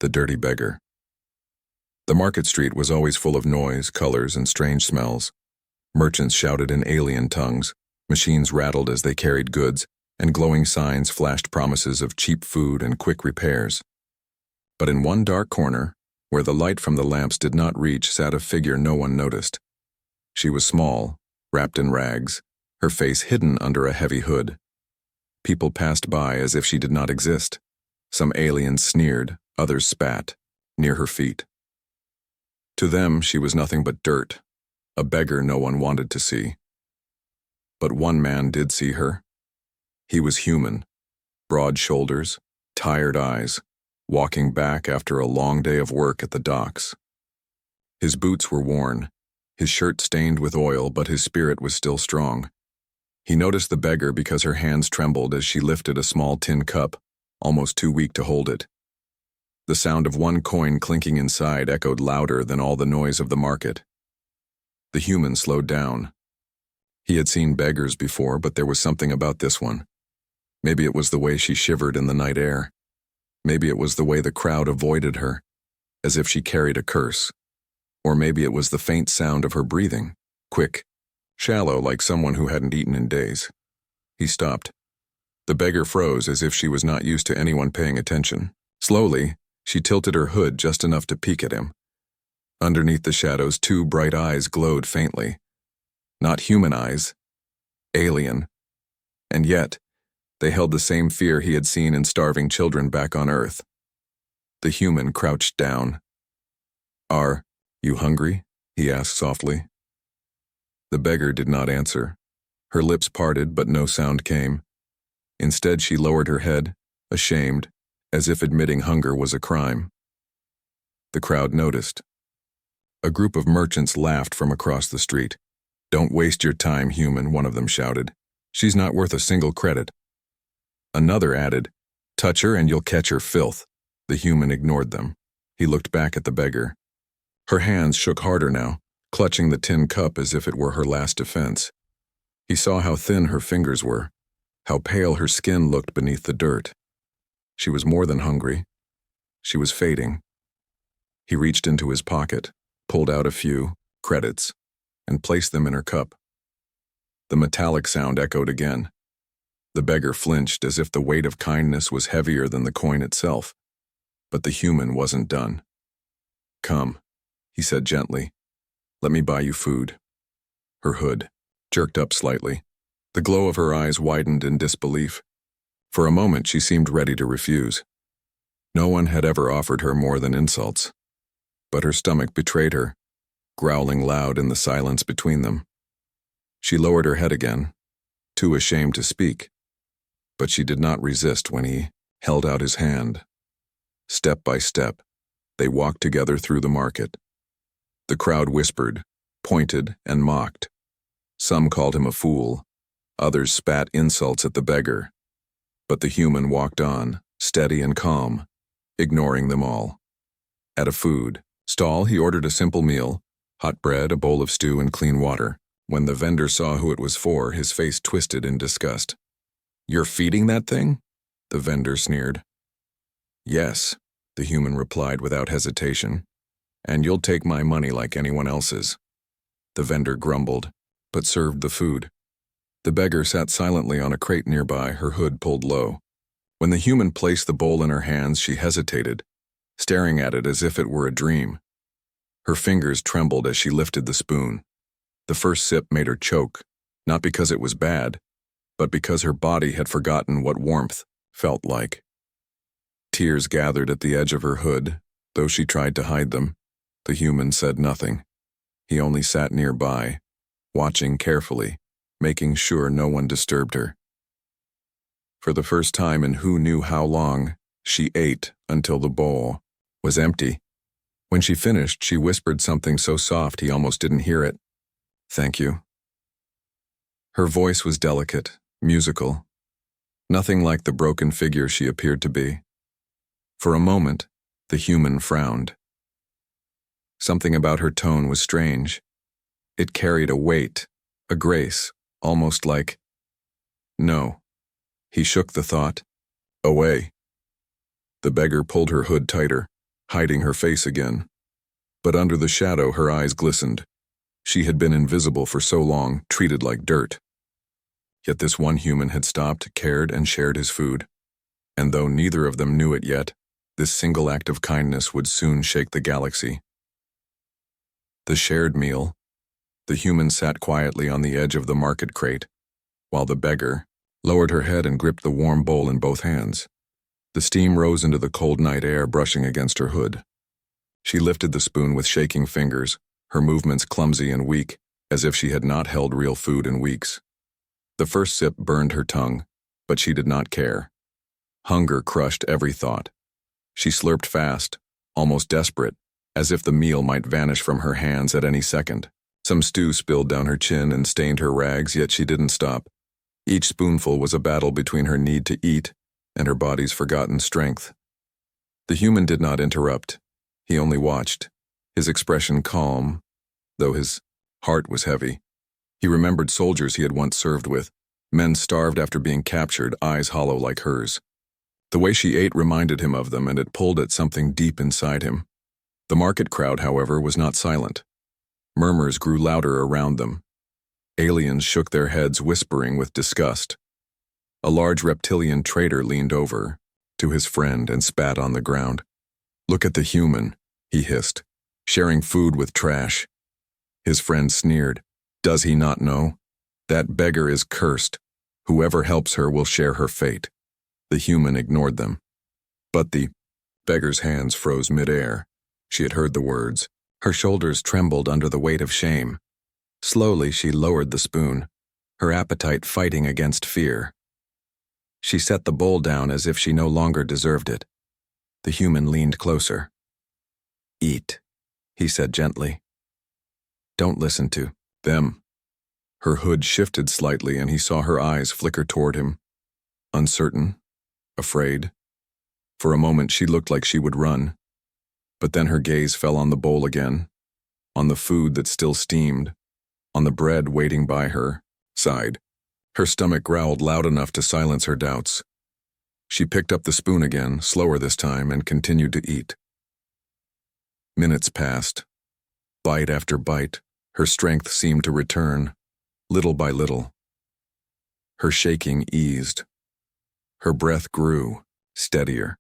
The dirty beggar. The market street was always full of noise, colors, and strange smells. Merchants shouted in alien tongues, machines rattled as they carried goods, and glowing signs flashed promises of cheap food and quick repairs. But in one dark corner, where the light from the lamps did not reach, sat a figure no one noticed. She was small, wrapped in rags, her face hidden under a heavy hood. People passed by as if she did not exist. Some aliens sneered, others spat, near her feet. To them, she was nothing but dirt, a beggar no one wanted to see. But one man did see her. He was human, broad shoulders, tired eyes, walking back after a long day of work at the docks. His boots were worn, his shirt stained with oil, but his spirit was still strong. He noticed the beggar because her hands trembled as she lifted a small tin cup, almost too weak to hold it. The sound of one coin clinking inside echoed louder than all the noise of the market. The human slowed down. He had seen beggars before, but there was something about this one. Maybe it was the way she shivered in the night air. Maybe it was the way the crowd avoided her, as if she carried a curse. Or maybe it was the faint sound of her breathing, quick, shallow, like someone who hadn't eaten in days. He stopped. The beggar froze as if she was not used to anyone paying attention. Slowly, she tilted her hood just enough to peek at him. Underneath the shadows, two bright eyes glowed faintly. Not human eyes, alien. And yet, they held the same fear he had seen in starving children back on Earth. The human crouched down. "Are you hungry?" he asked softly. The beggar did not answer. Her lips parted, but no sound came. Instead, she lowered her head, ashamed, as if admitting hunger was a crime. The crowd noticed. A group of merchants laughed from across the street. "Don't waste your time, human," one of them shouted. "She's not worth a single credit." Another added, "Touch her and you'll catch her filth." The human ignored them. He looked back at the beggar. Her hands shook harder now, clutching the tin cup as if it were her last defense. He saw how thin her fingers were, how pale her skin looked beneath the dirt. She was more than hungry. She was fading. He reached into his pocket, pulled out a few credits, and placed them in her cup. The metallic sound echoed again. The beggar flinched as if the weight of kindness was heavier than the coin itself. But the human wasn't done. "Come," he said gently. "Let me buy you food." Her hood jerked up slightly. The glow of her eyes widened in disbelief. For a moment, she seemed ready to refuse. No one had ever offered her more than insults. But her stomach betrayed her, growling loud in the silence between them. She lowered her head again, too ashamed to speak. But she did not resist when he held out his hand. Step by step, they walked together through the market. The crowd whispered, pointed, and mocked. Some called him a fool. Others spat insults at the beggar. But the human walked on, steady and calm, ignoring them all. At a food stall, he ordered a simple meal, hot bread, a bowl of stew, and clean water. When the vendor saw who it was for, his face twisted in disgust. "You're feeding that thing?" the vendor sneered. "Yes," the human replied without hesitation. "And you'll take my money like anyone else's." The vendor grumbled, but served the food. The beggar sat silently on a crate nearby, her hood pulled low. When the human placed the bowl in her hands, she hesitated, staring at it as if it were a dream. Her fingers trembled as she lifted the spoon. The first sip made her choke, not because it was bad, but because her body had forgotten what warmth felt like. Tears gathered at the edge of her hood, though she tried to hide them. The human said nothing. He only sat nearby, watching carefully, making sure no one disturbed her. For the first time in who knew how long, she ate until the bowl was empty. When she finished, she whispered something so soft he almost didn't hear it. "Thank you." Her voice was delicate, musical, nothing like the broken figure she appeared to be. For a moment, the human frowned. Something about her tone was strange. It carried a weight, a grace, almost like, "No." He shook the thought away. The beggar pulled her hood tighter, hiding her face again. But under the shadow, her eyes glistened. She had been invisible for so long, treated like dirt. Yet this one human had stopped, cared, and shared his food. And though neither of them knew it yet, this single act of kindness would soon shake the galaxy. The shared meal. The human sat quietly on the edge of the market crate, while the beggar lowered her head and gripped the warm bowl in both hands. The steam rose into the cold night air, brushing against her hood. She lifted the spoon with shaking fingers, her movements clumsy and weak, as if she had not held real food in weeks. The first sip burned her tongue, but she did not care. Hunger crushed every thought. She slurped fast, almost desperate, as if the meal might vanish from her hands at any second. Some stew spilled down her chin and stained her rags, yet she didn't stop. Each spoonful was a battle between her need to eat and her body's forgotten strength. The human did not interrupt. He only watched, his expression calm, though his heart was heavy. He remembered soldiers he had once served with, men starved after being captured, eyes hollow like hers. The way she ate reminded him of them, and it pulled at something deep inside him. The market crowd, however, was not silent. Murmurs grew louder around them. Aliens shook their heads, whispering with disgust. A large reptilian trader leaned over to his friend and spat on the ground. "Look at the human," he hissed, "sharing food with trash." His friend sneered. "Does he not know? That beggar is cursed. Whoever helps her will share her fate." The human ignored them. But the beggar's hands froze mid-air. She had heard the words. Her shoulders trembled under the weight of shame. Slowly she lowered the spoon, her appetite fighting against fear. She set the bowl down as if she no longer deserved it. The human leaned closer. "Eat," he said gently. "Don't listen to them." Her hood shifted slightly and he saw her eyes flicker toward him. Uncertain, afraid. For a moment she looked like she would run. But then her gaze fell on the bowl again, on the food that still steamed, on the bread waiting by her side. Her stomach growled loud enough to silence her doubts. She picked up the spoon again, slower this time, and continued to eat. Minutes passed. Bite after bite, her strength seemed to return, little by little. Her shaking eased. Her breath grew, steadier.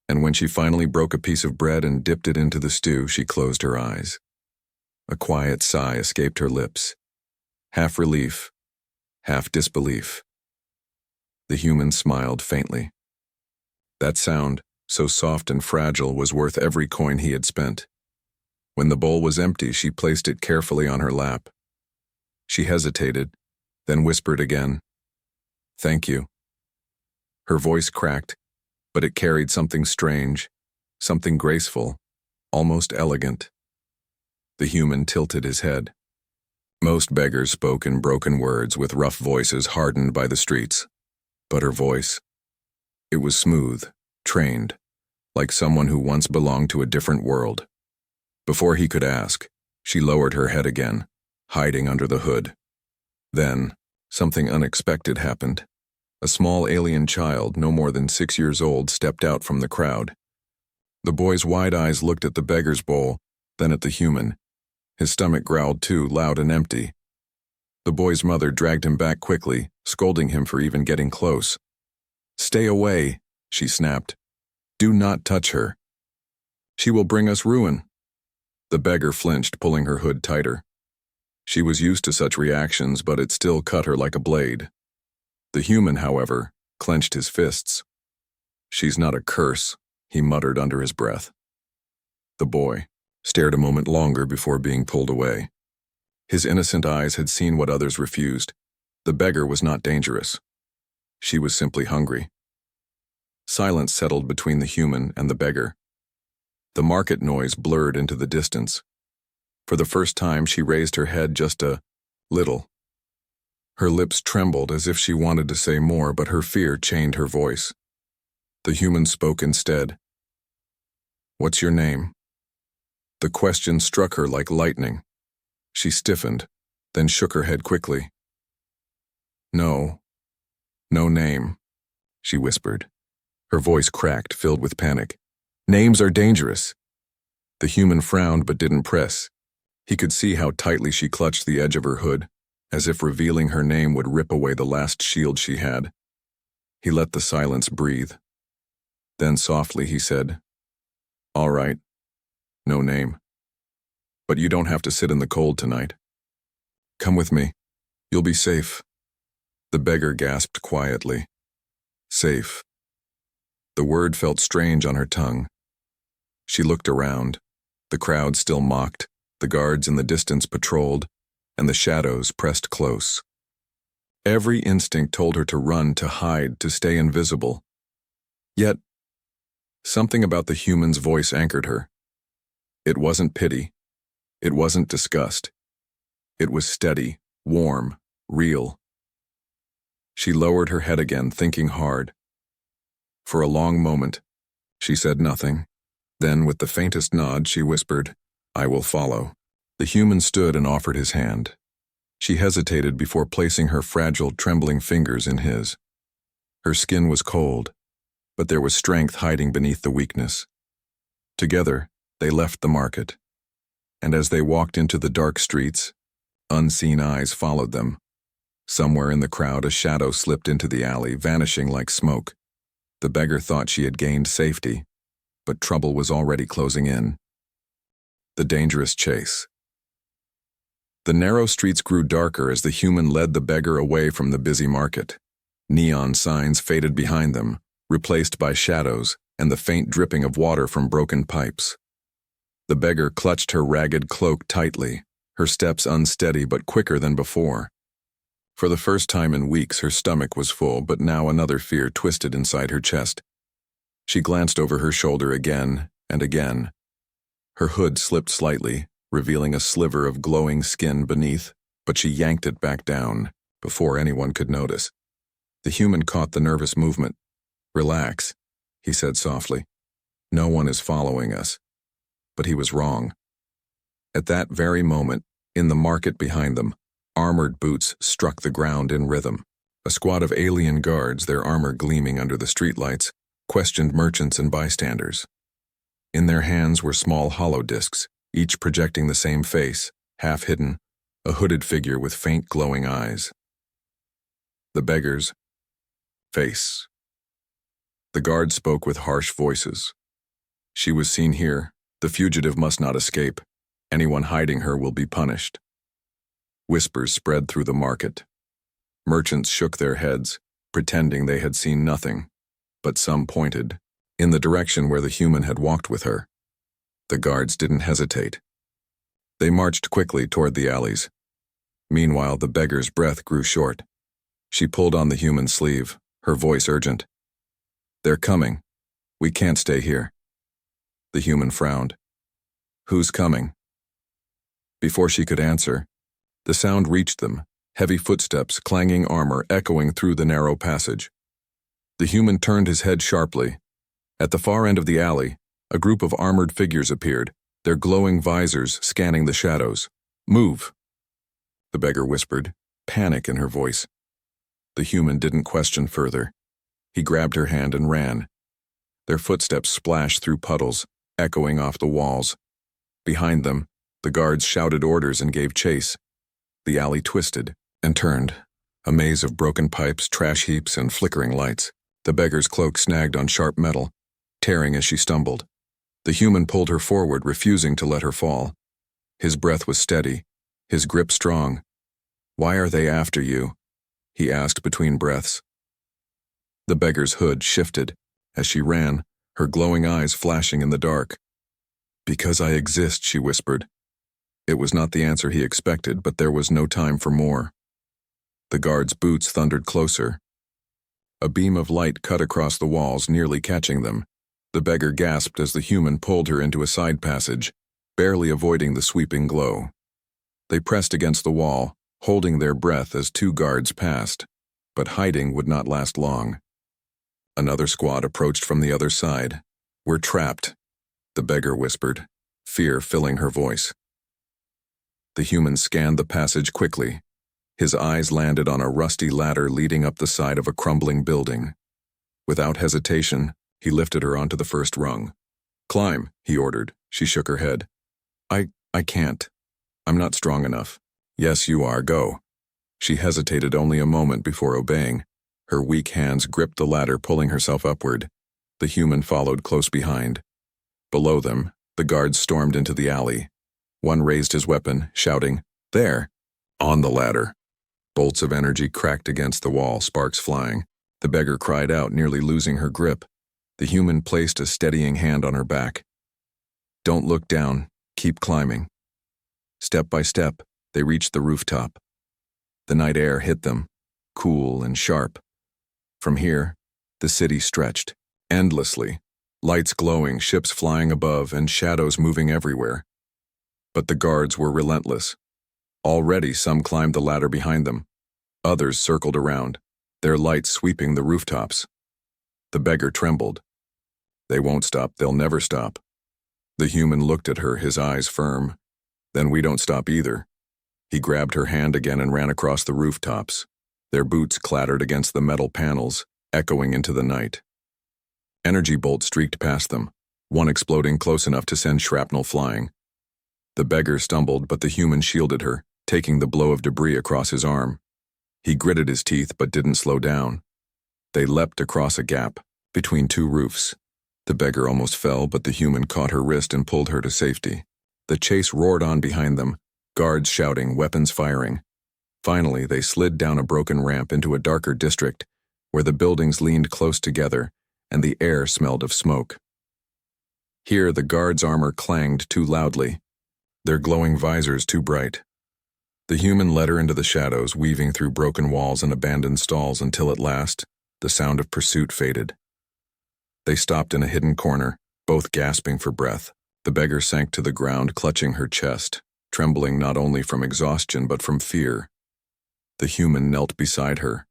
And when she finally broke a piece of bread and dipped it into the stew, she closed her eyes. A quiet sigh escaped her lips. Half relief, half disbelief. The human smiled faintly. That sound, so soft and fragile, was worth every coin he had spent. When the bowl was empty, she placed it carefully on her lap. She hesitated, then whispered again, "Thank you." Her voice cracked, but it carried something strange, something graceful, almost elegant. The human tilted his head. Most beggars spoke in broken words with rough voices hardened by the streets. But her voice, it was smooth, trained, like someone who once belonged to a different world. Before he could ask, she lowered her head again, hiding under the hood. Then, something unexpected happened. A small alien child, no more than 6 years old, stepped out from the crowd. The boy's wide eyes looked at the beggar's bowl, then at the human. His stomach growled too, loud and empty. The boy's mother dragged him back quickly, scolding him for even getting close. "Stay away," she snapped. "Do not touch her. She will bring us ruin." The beggar flinched, pulling her hood tighter. She was used to such reactions, but it still cut her like a blade. The human, however, clenched his fists. "She's not a curse," he muttered under his breath. The boy stared a moment longer before being pulled away. His innocent eyes had seen what others refused. The beggar was not dangerous. She was simply hungry. Silence settled between the human and the beggar. The market noise blurred into the distance. For the first time, she raised her head just a little. Her lips trembled as if she wanted to say more, but her fear chained her voice. The human spoke instead. "What's your name?" The question struck her like lightning. She stiffened, then shook her head quickly. No name," she whispered. Her voice cracked, filled with panic. Names are dangerous. The human frowned but didn't press. He could see how tightly she clutched the edge of her hood, as if revealing her name would rip away the last shield she had. He let the silence breathe. Then softly he said, "All right, no name. But you don't have to sit in the cold tonight. Come with me. You'll be safe." The beggar gasped quietly. Safe. The word felt strange on her tongue. She looked around. The crowd still mocked, the guards in the distance patrolled, and the shadows pressed close. Every instinct told her to run, to hide, to stay invisible. Yet, something about the human's voice anchored her. It wasn't pity. It wasn't disgust. It was steady, warm, real. She lowered her head again, thinking hard. For a long moment, she said nothing. Then, with the faintest nod, she whispered, "I will follow." The human stood and offered his hand. She hesitated before placing her fragile, trembling fingers in his. Her skin was cold, but there was strength hiding beneath the weakness. Together, they left the market. And as they walked into the dark streets, unseen eyes followed them. Somewhere in the crowd, a shadow slipped into the alley, vanishing like smoke. The beggar thought she had gained safety, but trouble was already closing in. The dangerous chase. The narrow streets grew darker as the human led the beggar away from the busy market. Neon signs faded behind them, replaced by shadows and the faint dripping of water from broken pipes. The beggar clutched her ragged cloak tightly, her steps unsteady but quicker than before. For the first time in weeks, her stomach was full, but now another fear twisted inside her chest. She glanced over her shoulder again and again. Her hood slipped slightly, revealing a sliver of glowing skin beneath, but she yanked it back down before anyone could notice. The human caught the nervous movement. "Relax," he said softly. "No one is following us." But he was wrong. At that very moment, in the market behind them, armored boots struck the ground in rhythm. A squad of alien guards, their armor gleaming under the streetlights, questioned merchants and bystanders. In their hands were small hollow discs, each projecting the same face, half hidden, a hooded figure with faint glowing eyes. The beggar's face. The guard spoke with harsh voices. "She was seen here. The fugitive must not escape. Anyone hiding her will be punished." Whispers spread through the market. Merchants shook their heads, pretending they had seen nothing, but some pointed in the direction where the human had walked with her. The guards didn't hesitate. They marched quickly toward the alleys. Meanwhile, the beggar's breath grew short. She pulled on the human's sleeve, her voice urgent. "They're coming. We can't stay here." The human frowned. "Who's coming?" Before she could answer, the sound reached them, heavy footsteps, clanging armor echoing through the narrow passage. The human turned his head sharply. At the far end of the alley, a group of armored figures appeared, their glowing visors scanning the shadows. "Move," the beggar whispered, panic in her voice. The human didn't question further. He grabbed her hand and ran. Their footsteps splashed through puddles, echoing off the walls. Behind them, the guards shouted orders and gave chase. The alley twisted and turned, a maze of broken pipes, trash heaps, and flickering lights. The beggar's cloak snagged on sharp metal, tearing as she stumbled. The human pulled her forward, refusing to let her fall. His breath was steady, his grip strong. "Why are they after you?" he asked between breaths. The beggar's hood shifted as she ran, her glowing eyes flashing in the dark. "Because I exist," she whispered. It was not the answer he expected, but there was no time for more. The guard's boots thundered closer. A beam of light cut across the walls, nearly catching them. The beggar gasped as the human pulled her into a side passage, barely avoiding the sweeping glow. They pressed against the wall, holding their breath as two guards passed, but hiding would not last long. Another squad approached from the other side. "We're trapped," the beggar whispered, fear filling her voice. The human scanned the passage quickly. His eyes landed on a rusty ladder leading up the side of a crumbling building. Without hesitation, he lifted her onto the first rung. Climb, he ordered. She shook her head. I can't. I'm not strong enough. Yes, you are, go. She hesitated only a moment before obeying. Her weak hands gripped the ladder, pulling herself upward. The human followed close behind. Below them, the guards stormed into the alley. One raised his weapon, shouting, "There!" On the ladder. Bolts of energy cracked against the wall, sparks flying. The beggar cried out, nearly losing her grip. The human placed a steadying hand on her back. "Don't look down. Keep climbing." Step by step, they reached the rooftop. The night air hit them, cool and sharp. From here, the city stretched, endlessly, lights glowing, ships flying above, and shadows moving everywhere. But the guards were relentless. Already some climbed the ladder behind them. Others circled around, their lights sweeping the rooftops. The beggar trembled. They won't stop, they'll never stop. The human looked at her, his eyes firm. Then we don't stop either. He grabbed her hand again and ran across the rooftops. Their boots clattered against the metal panels, echoing into the night. Energy bolts streaked past them, one exploding close enough to send shrapnel flying. The beggar stumbled, but the human shielded her, taking the blow of debris across his arm. He gritted his teeth but didn't slow down. They leapt across a gap, between two roofs. The beggar almost fell, but the human caught her wrist and pulled her to safety. The chase roared on behind them, guards shouting, weapons firing. Finally, they slid down a broken ramp into a darker district, where the buildings leaned close together, and the air smelled of smoke. Here, the guards' armor clanged too loudly, their glowing visors too bright. The human led her into the shadows, weaving through broken walls and abandoned stalls until at last, the sound of pursuit faded. They stopped in a hidden corner, both gasping for breath. The beggar sank to the ground, clutching her chest, trembling not only from exhaustion but from fear. The human knelt beside her.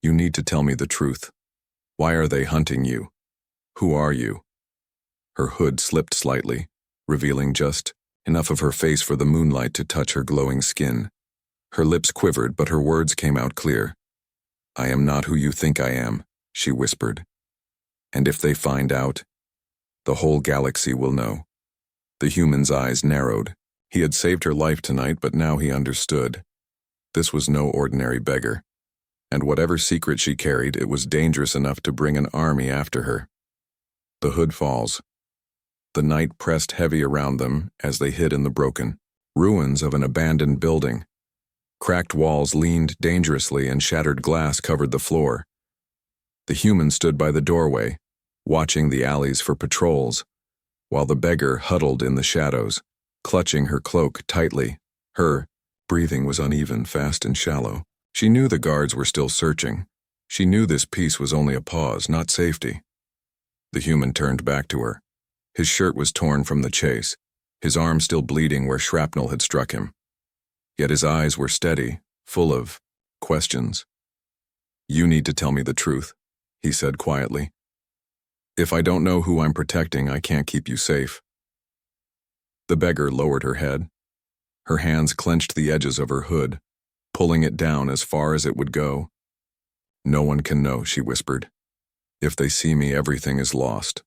"You need to tell me the truth. Why are they hunting you? Who are you?" Her hood slipped slightly, revealing just enough of her face for the moonlight to touch her glowing skin. Her lips quivered, but her words came out clear. "I am not who you think I am," she whispered. "And if they find out, the whole galaxy will know." The human's eyes narrowed. He had saved her life tonight, but now he understood. This was no ordinary beggar. And whatever secret she carried, it was dangerous enough to bring an army after her. The hood falls. The night pressed heavy around them as they hid in the broken ruins of an abandoned building. Cracked walls leaned dangerously and shattered glass covered the floor. The human stood by the doorway, watching the alleys for patrols, while the beggar huddled in the shadows, clutching her cloak tightly. Her breathing was uneven, fast and shallow. She knew the guards were still searching. She knew this peace was only a pause, not safety. The human turned back to her. His shirt was torn from the chase, his arm still bleeding where shrapnel had struck him. Yet his eyes were steady, full of questions. "You need to tell me the truth," he said quietly. "If I don't know who I'm protecting, I can't keep you safe." The beggar lowered her head. Her hands clenched the edges of her hood, pulling it down as far as it would go. "No one can know," she whispered. "If they see me, everything is lost."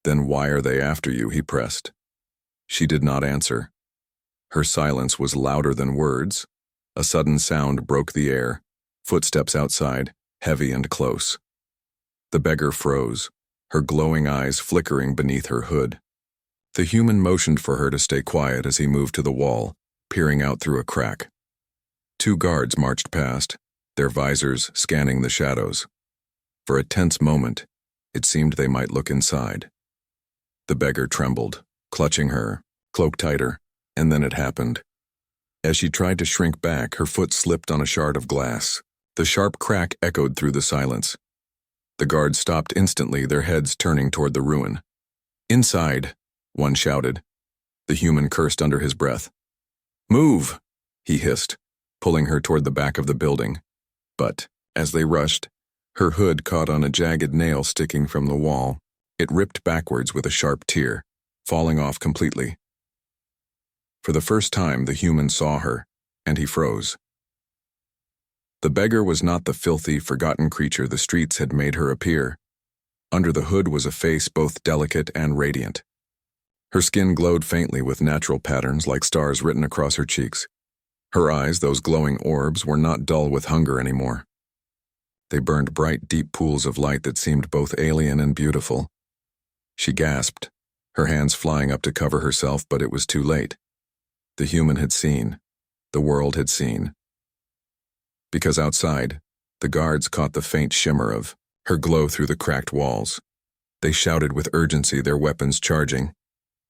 "Then why are they after you?" he pressed. She did not answer. Her silence was louder than words. A sudden sound broke the air, footsteps outside, heavy and close. The beggar froze, her glowing eyes flickering beneath her hood. The human motioned for her to stay quiet as he moved to the wall, peering out through a crack. Two guards marched past, their visors scanning the shadows. For a tense moment, it seemed they might look inside. The beggar trembled, clutching her cloak tighter, and then it happened. As she tried to shrink back, her foot slipped on a shard of glass. The sharp crack echoed through the silence. The guards stopped instantly, their heads turning toward the ruin. "Inside," one shouted. The human cursed under his breath. "Move," he hissed, pulling her toward the back of the building. But, as they rushed, her hood caught on a jagged nail sticking from the wall. It ripped backwards with a sharp tear, falling off completely. For the first time, the human saw her, and he froze. The beggar was not the filthy, forgotten creature the streets had made her appear. Under the hood was a face both delicate and radiant. Her skin glowed faintly with natural patterns like stars written across her cheeks. Her eyes, those glowing orbs, were not dull with hunger anymore. They burned bright, deep pools of light that seemed both alien and beautiful. She gasped, her hands flying up to cover herself, but it was too late. The human had seen. The world had seen. Because outside, the guards caught the faint shimmer of her glow through the cracked walls. They shouted with urgency, their weapons charging.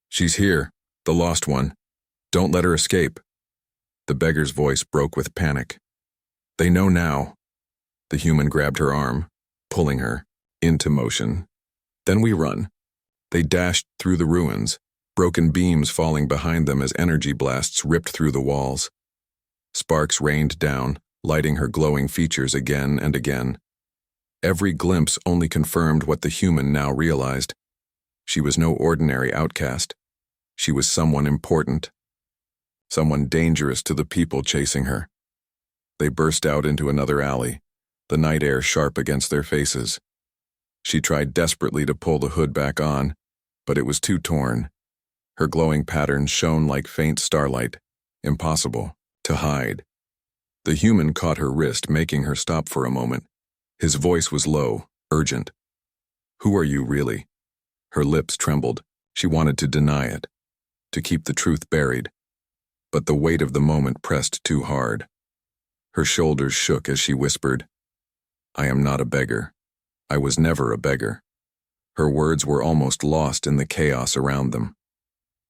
"She's here, the lost one. Don't let her escape." The beggar's voice broke with panic. "They know now." The human grabbed her arm, pulling her into motion. "Then we run." They dashed through the ruins, broken beams falling behind them as energy blasts ripped through the walls. Sparks rained down, lighting her glowing features again and again. Every glimpse only confirmed what the human now realized. She was no ordinary outcast. She was someone important. Someone dangerous to the people chasing her. They burst out into another alley, the night air sharp against their faces. She tried desperately to pull the hood back on, but it was too torn. Her glowing patterns shone like faint starlight, impossible to hide. The human caught her wrist, making her stop for a moment. His voice was low, urgent. "Who are you really?" Her lips trembled. She wanted to deny it, to keep the truth buried. But the weight of the moment pressed too hard. Her shoulders shook as she whispered, "I am not a beggar. I was never a beggar." Her words were almost lost in the chaos around them.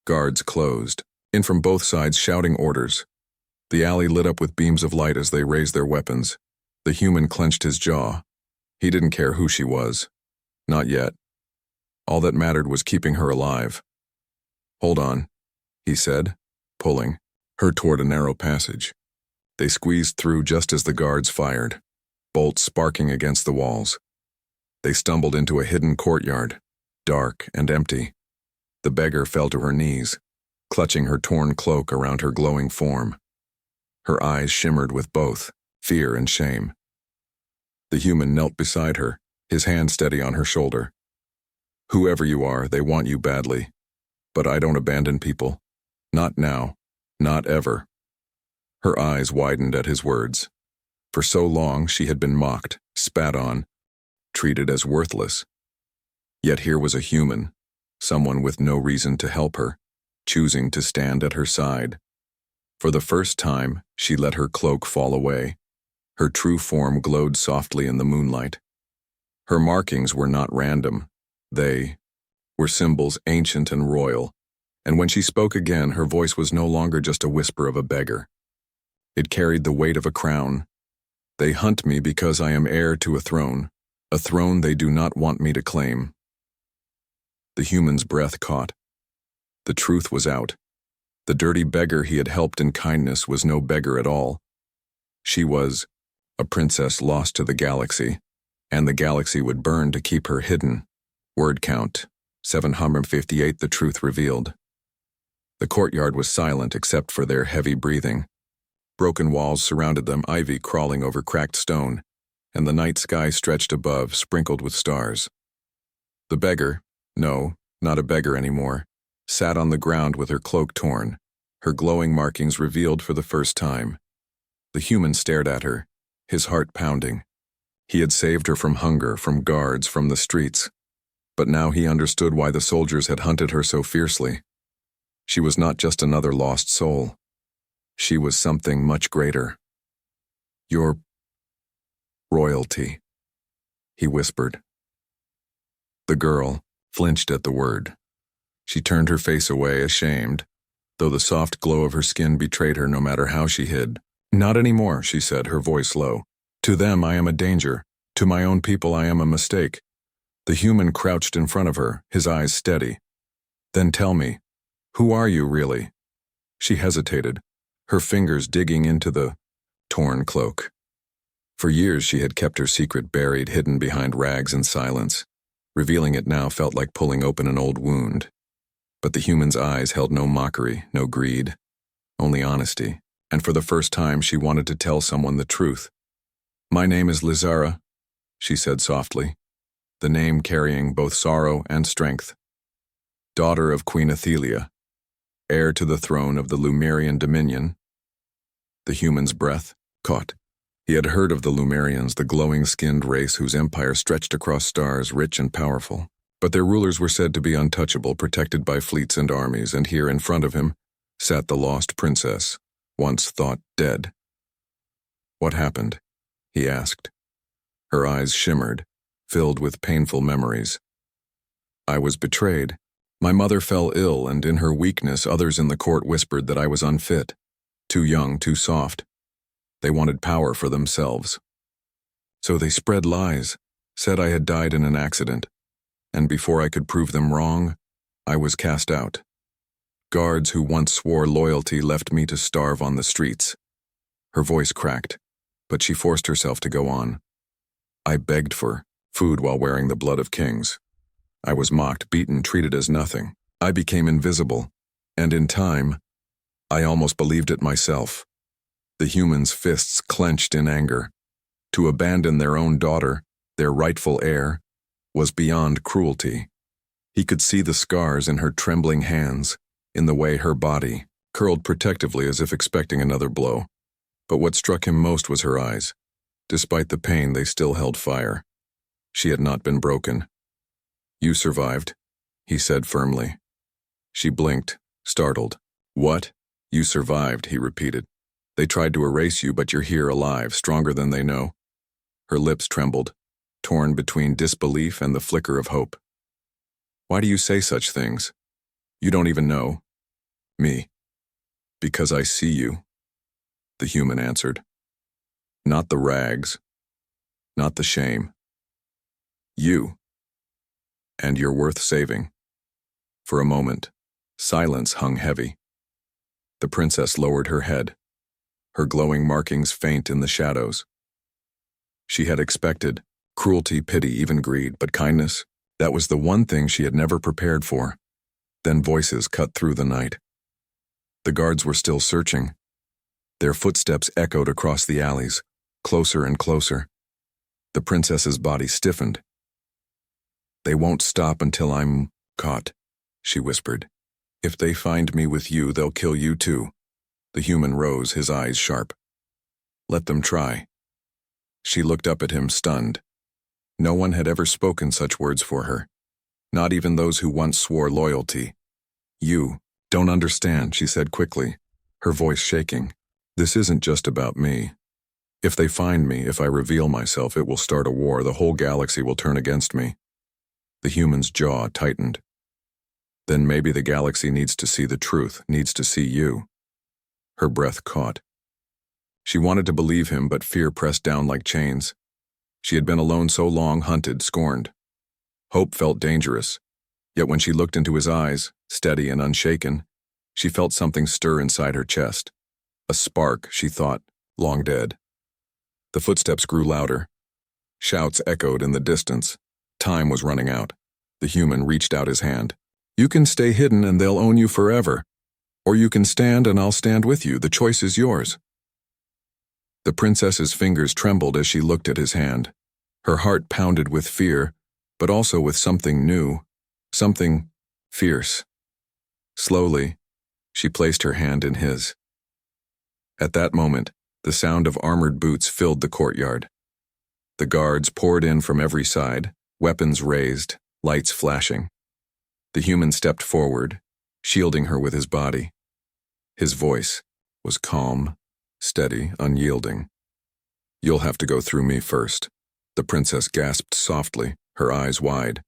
Guards closed, in from both sides shouting orders. The alley lit up with beams of light as they raised their weapons. The human clenched his jaw. He didn't care who she was. Not yet. All that mattered was keeping her alive. "Hold on," he said, pulling her toward a narrow passage. They squeezed through just as the guards fired, bolts sparking against the walls. They stumbled into a hidden courtyard, dark and empty. The beggar fell to her knees, clutching her torn cloak around her glowing form. Her eyes shimmered with both fear and shame. The human knelt beside her, his hand steady on her shoulder. "Whoever you are, they want you badly. But I don't abandon people. Not now. Not ever." Her eyes widened at his words. For so long she had been mocked, spat on, treated as worthless. Yet here was a human, someone with no reason to help her, choosing to stand at her side. For the first time, she let her cloak fall away. Her true form glowed softly in the moonlight. Her markings were not random. They were symbols ancient and royal, and when she spoke again, her voice was no longer just a whisper of a beggar. It carried the weight of a crown. "They hunt me because I am heir to a throne they do not want me to claim." The human's breath caught. The truth was out. The dirty beggar he had helped in kindness was no beggar at all. She was a princess lost to the galaxy, and the galaxy would burn to keep her hidden. Word count, 758, the truth revealed. The courtyard was silent except for their heavy breathing. Broken walls surrounded them, ivy crawling over cracked stone, and the night sky stretched above, sprinkled with stars. The beggar, no, not a beggar anymore, sat on the ground with her cloak torn, her glowing markings revealed for the first time. The human stared at her, his heart pounding. He had saved her from hunger, from guards, from the streets. But now he understood why the soldiers had hunted her so fiercely. She was not just another lost soul. She was something much greater. "Your royalty," he whispered. The girl flinched at the word. She turned her face away, ashamed, though the soft glow of her skin betrayed her no matter how she hid. "Not anymore," she said, her voice low. "To them I am a danger. To my own people I am a mistake." The human crouched in front of her, his eyes steady. "Then tell me, who are you really?" She hesitated, her fingers digging into the torn cloak. For years she had kept her secret buried, hidden behind rags and silence. Revealing it now felt like pulling open an old wound. But the human's eyes held no mockery, no greed, only honesty, and for the first time she wanted to tell someone the truth. "My name is Lizara," she said softly. the name carrying both sorrow and strength. Daughter of Queen Athelia, heir to the throne of the Lumerian dominion. The human's breath caught. He had heard of the Lumerians, the glowing-skinned race whose empire stretched across stars, rich and powerful. But their rulers were said to be untouchable, protected by fleets and armies, and here in front of him sat the lost princess, once thought dead. What happened? He asked. Her eyes shimmered, filled with painful memories. I was betrayed. My mother fell ill, and in her weakness others in the court whispered that I was unfit, too young, too soft. They wanted power for themselves. So they spread lies, said I had died in an accident, and before I could prove them wrong, I was cast out. Guards who once swore loyalty left me to starve on the streets. Her voice cracked, but she forced herself to go on. I begged for food while wearing the blood of kings. I was mocked, beaten, treated as nothing. I became invisible, and in time, I almost believed it myself. The humans' fists clenched in anger. To abandon their own daughter, their rightful heir, was beyond cruelty. He could see the scars in her trembling hands, in the way her body curled protectively as if expecting another blow. But what struck him most was her eyes. Despite the pain, they still held fire. She had not been broken. You survived, he said firmly. She blinked, startled. What? You survived, he repeated. They tried to erase you, but you're here alive, stronger than they know. Her lips trembled, torn between disbelief and the flicker of hope. Why do you say such things? You don't even know. Me. Because I see you, the human answered. Not the rags, not the shame. You. And you're worth saving. For a moment, silence hung heavy. The princess lowered her head, her glowing markings faint in the shadows. She had expected cruelty, pity, even greed, but kindness, that was the one thing she had never prepared for. Then voices cut through the night. The guards were still searching. Their footsteps echoed across the alleys, closer and closer. The princess's body stiffened. They won't stop until I'm caught, she whispered. If they find me with you, they'll kill you too. The human rose, his eyes sharp. Let them try. She looked up at him, stunned. No one had ever spoken such words for her. Not even those who once swore loyalty. You don't understand, she said quickly, her voice shaking. This isn't just about me. If they find me, if I reveal myself, it will start a war. The whole galaxy will turn against me. The human's jaw tightened. Then maybe the galaxy needs to see the truth, needs to see you. Her breath caught. She wanted to believe him, but fear pressed down like chains. She had been alone so long, hunted, scorned. Hope felt dangerous. Yet when she looked into his eyes, steady and unshaken, she felt something stir inside her chest. A spark, she thought, long dead. The footsteps grew louder. Shouts echoed in the distance. Time was running out. The human reached out his hand. You can stay hidden and they'll own you forever. Or you can stand and I'll stand with you. The choice is yours. The princess's fingers trembled as she looked at his hand. Her heart pounded with fear, but also with something new, something fierce. Slowly, she placed her hand in his. At that moment, the sound of armored boots filled the courtyard. The guards poured in from every side, weapons raised, lights flashing. The human stepped forward, shielding her with his body. His voice was calm, steady, unyielding. You'll have to go through me first. The princess gasped softly, her eyes wide.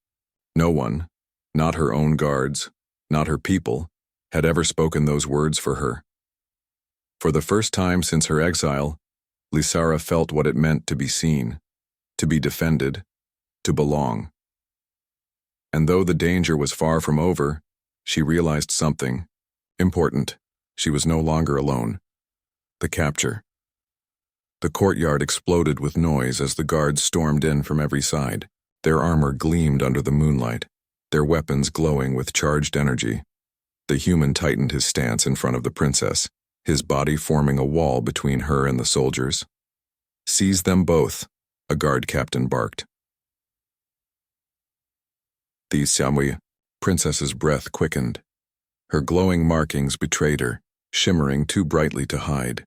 No one, not her own guards, not her people, had ever spoken those words for her. For the first time since her exile, Lysara felt what it meant to be seen, to be defended, to belong. And though the danger was far from over, she realized something important. She was no longer alone. The capture. The courtyard exploded with noise as the guards stormed in from every side. Their armor gleamed under the moonlight, their weapons glowing with charged energy. The human tightened his stance in front of the princess, his body forming a wall between her and the soldiers. Seize them both, a guard captain barked. The Samui princess's breath quickened. Her glowing markings betrayed her, shimmering too brightly to hide.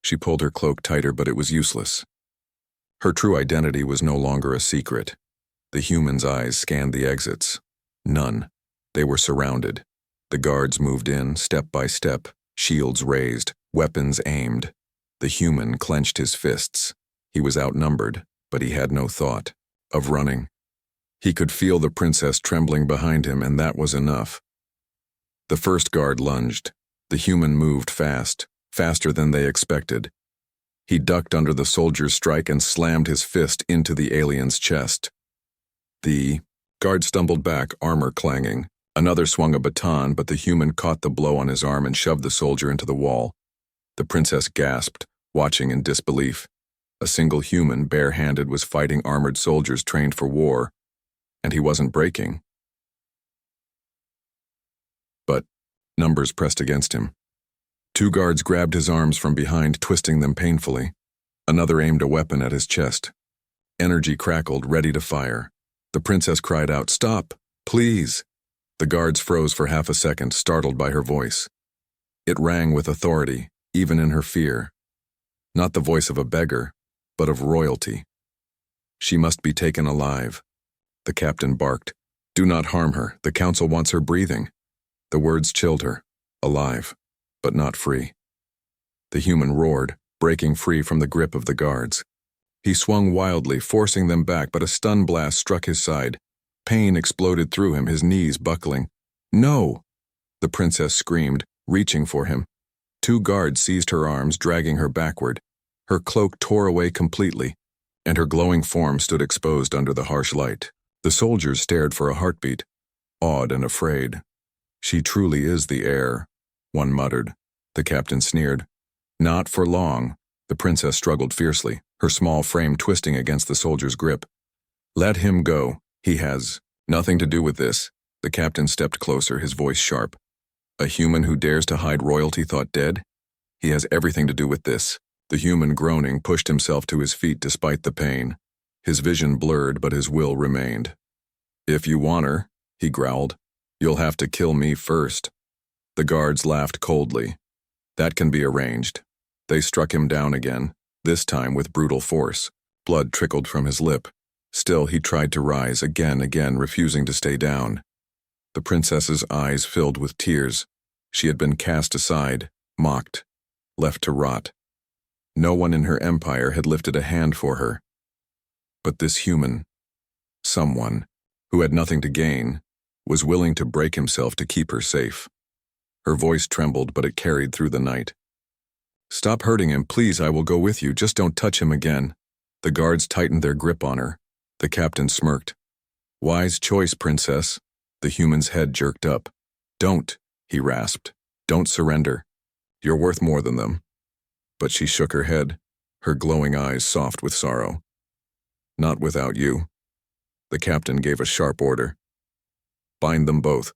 She pulled her cloak tighter, but it was useless. Her true identity was no longer a secret. The human's eyes scanned the exits. None. They were surrounded. The guards moved in, step by step, shields raised, weapons aimed. The human clenched his fists. He was outnumbered, but he had no thought of running. He could feel the princess trembling behind him, and that was enough. The first guard lunged. The human moved fast, faster than they expected. He ducked under the soldier's strike and slammed his fist into the alien's chest. The guard stumbled back, armor clanging. Another swung a baton, but the human caught the blow on his arm and shoved the soldier into the wall. The princess gasped, watching in disbelief. A single human, bare-handed, was fighting armored soldiers trained for war, and he wasn't breaking. But numbers pressed against him. Two guards grabbed his arms from behind, twisting them painfully. Another aimed a weapon at his chest. Energy crackled, ready to fire. The princess cried out, "Stop, please!" The guards froze for half a second, startled by her voice. It rang with authority, even in her fear. Not the voice of a beggar, but of royalty. She must be taken alive. The captain barked, "Do not harm her. The council wants her breathing." The words chilled her. Alive, but not free. The human roared, breaking free from the grip of the guards. He swung wildly, forcing them back, but a stun blast struck his side. Pain exploded through him, his knees buckling. "No!" The princess screamed, reaching for him. Two guards seized her arms, dragging her backward. Her cloak tore away completely, and her glowing form stood exposed under the harsh light. The soldiers stared for a heartbeat, awed and afraid. "She truly is the heir," one muttered. The captain sneered. "Not for long." The princess struggled fiercely, her small frame twisting against the soldier's grip. "Let him go. He has nothing to do with this." The captain stepped closer, his voice sharp. "A human who dares to hide royalty thought dead? He has everything to do with this." The human, groaning, pushed himself to his feet despite the pain. His vision blurred, but his will remained. "If you want her," he growled, "you'll have to kill me first." The guards laughed coldly. "That can be arranged." They struck him down again, this time with brutal force. Blood trickled from his lip. Still, he tried to rise, again, refusing to stay down. The princess's eyes filled with tears. She had been cast aside, mocked, left to rot. No one in her empire had lifted a hand for her. But this human, someone, who had nothing to gain, was willing to break himself to keep her safe. Her voice trembled, but it carried through the night. "Stop hurting him, please. I will go with you. Just don't touch him again." The guards tightened their grip on her. The captain smirked. "Wise choice, princess." The human's head jerked up. "Don't," he rasped. "Don't surrender. You're worth more than them." But she shook her head, her glowing eyes soft with sorrow. "Not without you." The captain gave a sharp order. "Bind them both."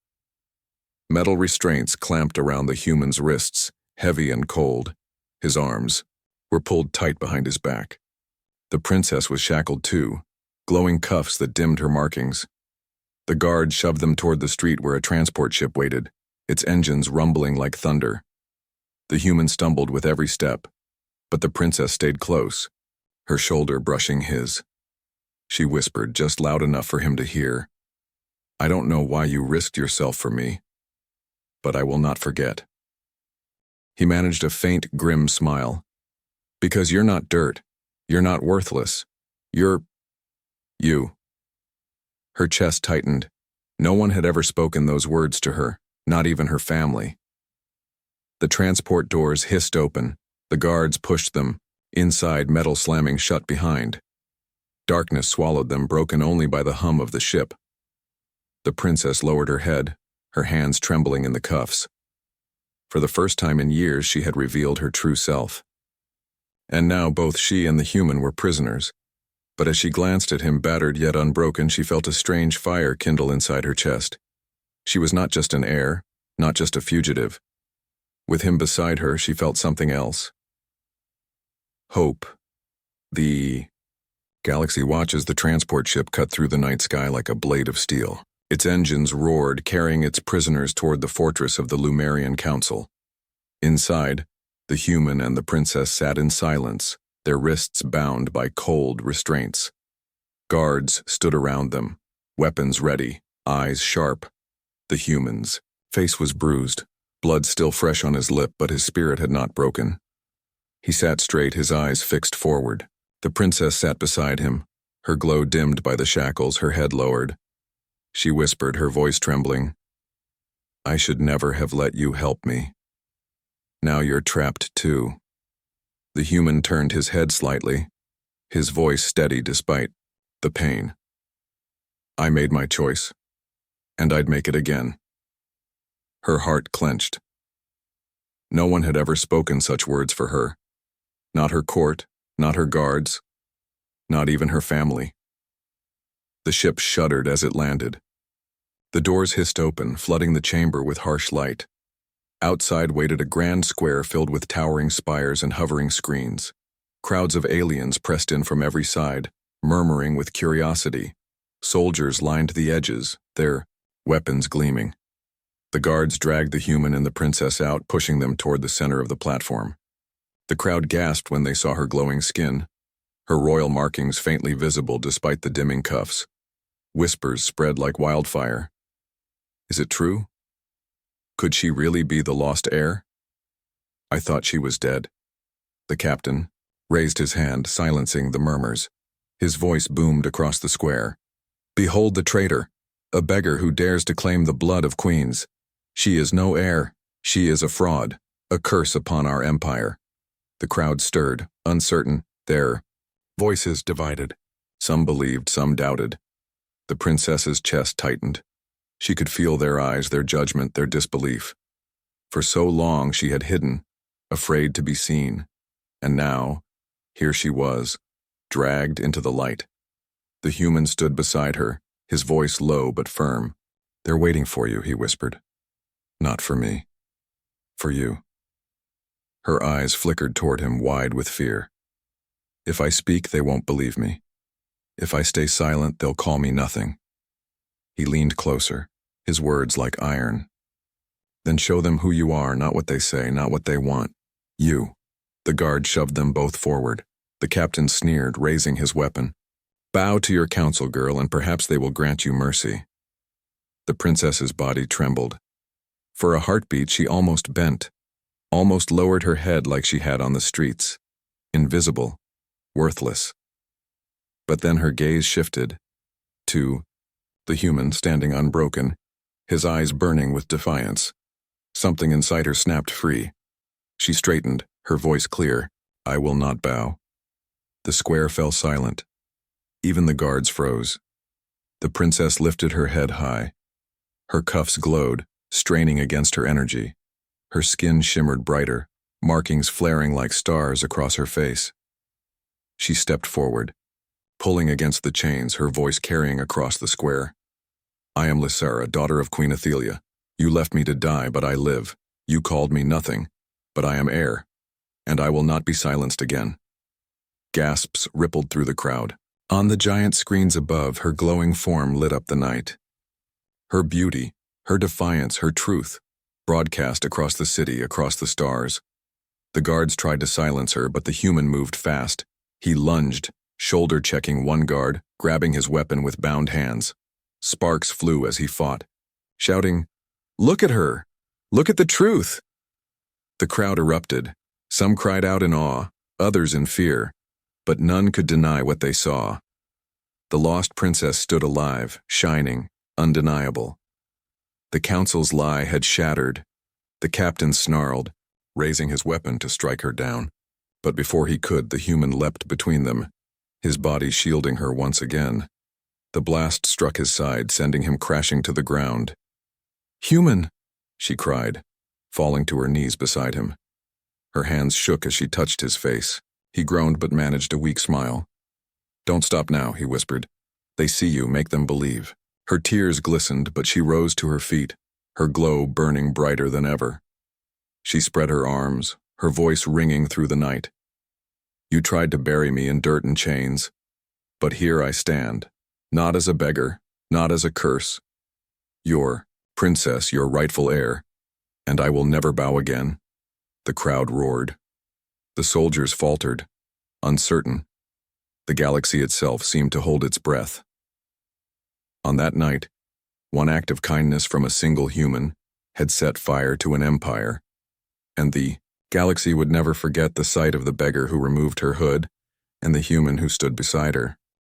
Metal restraints clamped around the human's wrists, heavy and cold. His arms were pulled tight behind his back. The princess was shackled too, glowing cuffs that dimmed her markings. The guard shoved them toward the street where a transport ship waited, its engines rumbling like thunder. The human stumbled with every step, but the princess stayed close, her shoulder brushing his. She whispered just loud enough for him to hear, "I don't know why you risked yourself for me, but I will not forget." He managed a faint, grim smile. "Because you're not dirt. You're not worthless. You're you." Her chest tightened. No one had ever spoken those words to her, not even her family. The transport doors hissed open. The guards pushed them, inside, metal slamming shut behind. Darkness swallowed them, broken only by the hum of the ship. The princess lowered her head, her hands trembling in the cuffs. For the first time in years, she had revealed her true self. And now both she and the human were prisoners. But as she glanced at him, battered yet unbroken, she felt a strange fire kindle inside her chest. She was not just an heir, not just a fugitive. With him beside her, she felt something else. Hope. The galaxy watches the transport ship cut through the night sky like a blade of steel. Its engines roared, carrying its prisoners toward the fortress of the Lumerian Council. Inside, the human and the princess sat in silence, their wrists bound by cold restraints. Guards stood around them, weapons ready, eyes sharp. The human's face was bruised, blood still fresh on his lip, but his spirit had not broken. He sat straight, his eyes fixed forward. The princess sat beside him, her glow dimmed by the shackles, her head lowered. She whispered, her voice trembling, "I should never have let you help me. Now you're trapped too." The human turned his head slightly, his voice steady despite the pain. "I made my choice, and I'd make it again." Her heart clenched. No one had ever spoken such words for her. Not her court, not her guards, not even her family. The ship shuddered as it landed. The doors hissed open, flooding the chamber with harsh light. Outside waited a grand square filled with towering spires and hovering screens. Crowds of aliens pressed in from every side, murmuring with curiosity. Soldiers lined the edges, their weapons gleaming. The guards dragged the human and the princess out, pushing them toward the center of the platform. The crowd gasped when they saw her glowing skin, her royal markings faintly visible despite the dimming cuffs. Whispers spread like wildfire. Is it true? Could she really be the lost heir? I thought she was dead. The captain raised his hand, silencing the murmurs. His voice boomed across the square. "Behold the traitor, a beggar who dares to claim the blood of queens. She is no heir. She is a fraud, a curse upon our empire." The crowd stirred, uncertain, their voices divided. Some believed, some doubted. The princess's chest tightened. She could feel their eyes, their judgment, their disbelief. For so long she had hidden, afraid to be seen. And now, here she was, dragged into the light. The human stood beside her, his voice low but firm. "They're waiting for you," he whispered. "Not for me. For you." Her eyes flickered toward him, wide with fear. "If I speak, they won't believe me. If I stay silent, they'll call me nothing." He leaned closer, his words like iron. "Then show them who you are, not what they say, not what they want. You." The guard shoved them both forward. The captain sneered, raising his weapon. "Bow to your council, girl, and perhaps they will grant you mercy." The princess's body trembled. For a heartbeat, she almost bent, almost lowered her head like she had on the streets. Invisible, worthless. But then her gaze shifted to the human standing unbroken, his eyes burning with defiance. Something inside her snapped free. She straightened, her voice clear. "I will not bow." The square fell silent. Even the guards froze. The princess lifted her head high. Her cuffs glowed, straining against her energy. Her skin shimmered brighter, markings flaring like stars across her face. She stepped forward, pulling against the chains, her voice carrying across the square. "I am Lysera, daughter of Queen Athelia. You left me to die, but I live. You called me nothing, but I am heir, and I will not be silenced again." Gasps rippled through the crowd. On the giant screens above, her glowing form lit up the night. Her beauty, her defiance, her truth, broadcast across the city, across the stars. The guards tried to silence her, but the human moved fast. He lunged, shoulder-checking one guard, grabbing his weapon with bound hands. Sparks flew as he fought, shouting, "Look at her! Look at the truth!" The crowd erupted. Some cried out in awe, others in fear, but none could deny what they saw. The lost princess stood alive, shining, undeniable. The council's lie had shattered. The captain snarled, raising his weapon to strike her down. But before he could, the human leapt between them, his body shielding her once again. The blast struck his side, sending him crashing to the ground. "Human!" she cried, falling to her knees beside him. Her hands shook as she touched his face. He groaned but managed a weak smile. "Don't stop now," he whispered. "They see you, make them believe." Her tears glistened, but she rose to her feet, her glow burning brighter than ever. She spread her arms, her voice ringing through the night. "You tried to bury me in dirt and chains, but here I stand, not as a beggar, not as a curse, Your princess, your rightful heir, and I will never bow again. The crowd roared. The soldiers faltered, uncertain. The galaxy itself seemed to hold its breath. On that night, one act of kindness from a single human had set fire to an empire, and the galaxy would never forget the sight of the beggar who removed her hood and the human who stood beside her.